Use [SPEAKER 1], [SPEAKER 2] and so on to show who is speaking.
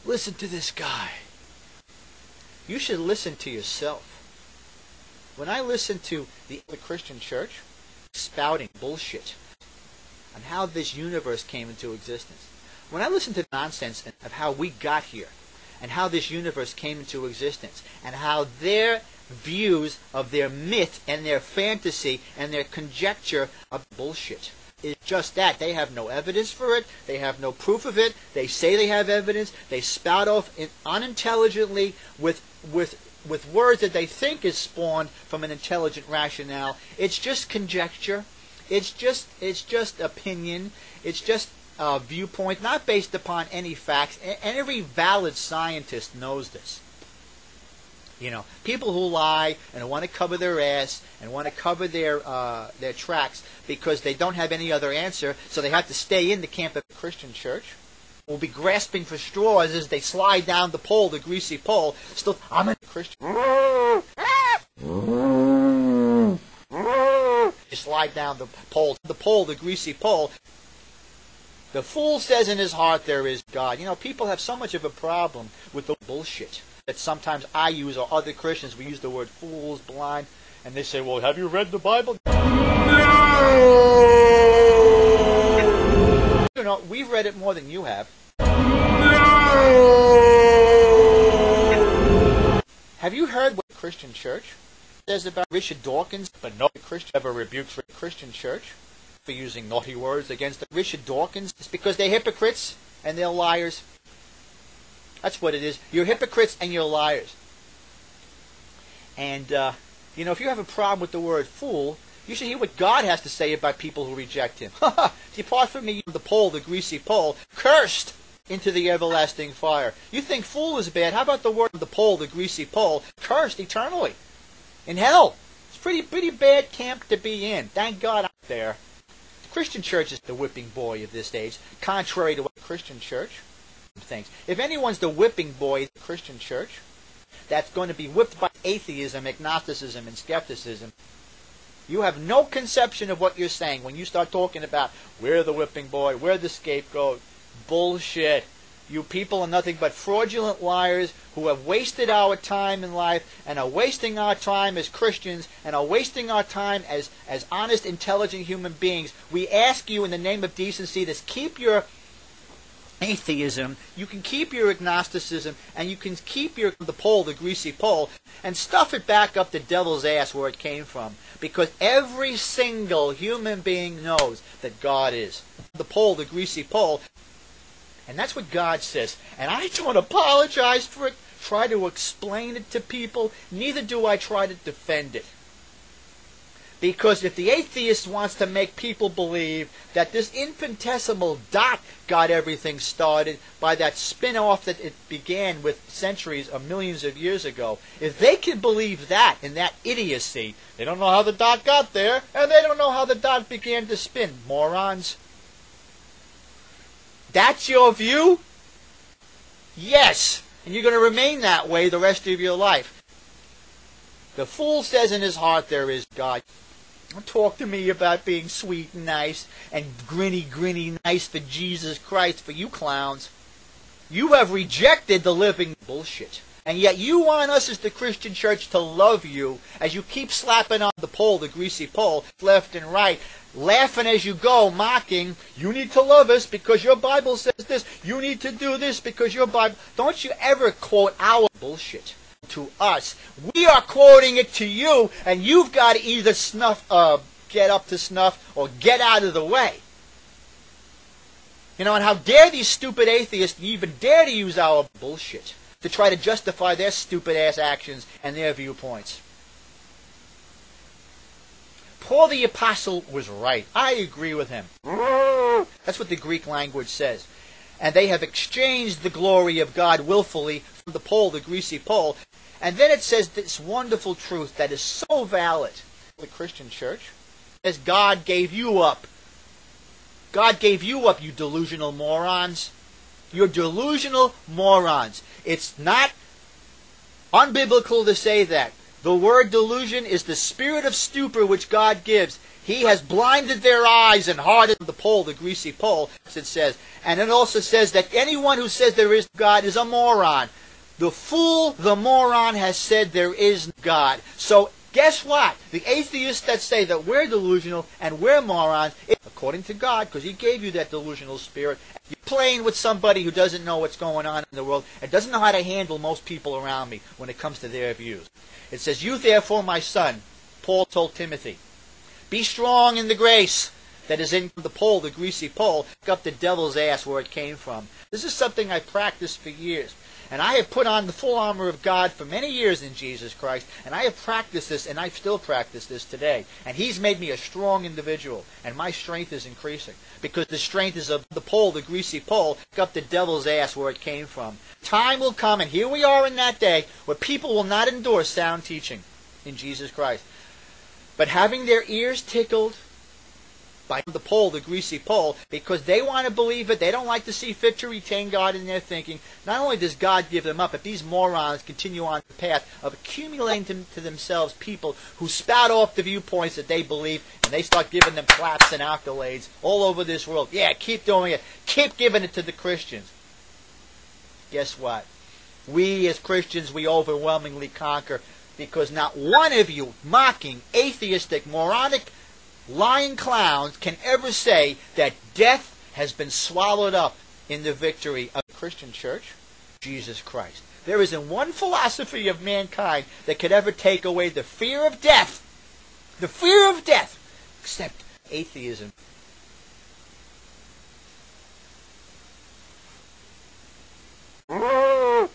[SPEAKER 1] Listen to this guy. You should listen to yourself. When I listen to the Christian church spouting bullshit on how this universe came into existence, when I listen to the nonsense of how we got here and how this universe came into existence and how their views of their myth and their fantasy and their conjecture of bullshit is just that. They have no evidence for it. They have no proof of it. They say they have evidence. They spout off unintelligently with words that they think is spawned from an intelligent rationale. It's just conjecture. It's just opinion. It's just viewpoint, not based upon any facts. And every valid scientist knows this. You know, people who lie and want to cover their ass and want to cover their tracks because they don't have any other answer, so they have to stay in the camp of the Christian church, will be grasping for straws as they slide down the pole, the greasy pole. Still, I'm a Christian. You slide down the pole, the greasy pole. The fool says in his heart there is God. You know, people have so much of a problem with the bullshit that sometimes I use, or other Christians, we use the word fools, blind, and they say, well, have you read the Bible? No! You know, we've read it more than you have. No! Have you heard what the Christian church says about Richard Dawkins? But no Christian ever rebukes the Christian church for using naughty words against Richard Dawkins. It's because they're hypocrites and they're liars. That's what it is. You're hypocrites and you're liars. And, you know, if you have a problem with the word fool, you should hear what God has to say about people who reject Him. Depart from me, the pole, the greasy pole, cursed into the everlasting fire. You think fool is bad. How about the word, the pole, the greasy pole, cursed eternally in hell? It's pretty bad camp to be in. Thank God I'm there. The Christian church is the whipping boy of this age, contrary to what the Christian church thinks. If anyone's the whipping boy of the Christian church, that's going to be whipped by atheism, agnosticism, and skepticism, you have no conception of what you're saying when you start talking about, we're the whipping boy, we're the scapegoat. Bullshit. You people are nothing but fraudulent liars who have wasted our time in life and are wasting our time as Christians and are wasting our time as honest, intelligent human beings. We ask you in the name of decency to keep your atheism, you can keep your agnosticism, and you can keep the pole, the greasy pole, and stuff it back up the devil's ass where it came from. Because every single human being knows that God is the pole, the greasy pole. And that's what God says. And I don't apologize for it, try to explain it to people, neither do I try to defend it. Because if the atheist wants to make people believe that this infinitesimal dot got everything started by that spin-off that it began with centuries or millions of years ago, if they can believe that and that idiocy, they don't know how the dot got there, and they don't know how the dot began to spin. Morons. That's your view? Yes. And you're going to remain that way the rest of your life. The fool says in his heart there is God. Don't talk to me about being sweet and nice and grinny nice for Jesus Christ, for you clowns. You have rejected the living bullshit. And yet you want us as the Christian church to love you as you keep slapping on the pole, the greasy pole, left and right, laughing as you go, mocking. You need to love us because your Bible says this. You need to do this because your Bible... Don't you ever quote our bullshit to us. We are quoting it to you, and you've got to either get up to snuff or get out of the way. You know, and how dare these stupid atheists even dare to use our bullshit to try to justify their stupid-ass actions and their viewpoints. Paul the Apostle was right. I agree with him. That's what the Greek language says. And they have exchanged the glory of God willfully from the pole, the greasy pole. And then it says this wonderful truth that is so valid. The Christian church says God gave you up. God gave you up, you delusional morons. You're delusional morons. It's not unbiblical to say that. The word delusion is the spirit of stupor which God gives. He has blinded their eyes and hardened the pole, the greasy pole, as it says. And it also says that anyone who says there is God is a moron. The fool, the moron, has said there is God. So guess what? The atheists that say that we're delusional and we're morons, according to God, because He gave you that delusional spirit, you're playing with somebody who doesn't know what's going on in the world and doesn't know how to handle most people around me when it comes to their views. It says, "You therefore, my son," Paul told Timothy, "be strong in the grace that is in the pole, the greasy pole, pick up the devil's ass where it came from." This is something I practiced for years. And I have put on the full armor of God for many years in Jesus Christ, and I have practiced this, and I still practice this today. And He's made me a strong individual, and my strength is increasing, because the strength is of the pole, the greasy pole, pick up the devil's ass where it came from. Time will come, and here we are in that day, where people will not endure sound teaching in Jesus Christ. But having their ears tickled by the pole, the greasy pole, because they want to believe it, they don't like to see fit to retain God in their thinking. Not only does God give them up, but these morons continue on the path of accumulating to themselves people who spout off the viewpoints that they believe, and they start giving them claps and accolades all over this world. Yeah, keep doing it. Keep giving it to the Christians. Guess what? We as Christians, we overwhelmingly conquer, because not one of you mocking, atheistic, moronic, lying clowns can ever say that death has been swallowed up in the victory of the Christian church, Jesus Christ. There isn't one philosophy of mankind that could ever take away the fear of death, except atheism.
[SPEAKER 2] Oh!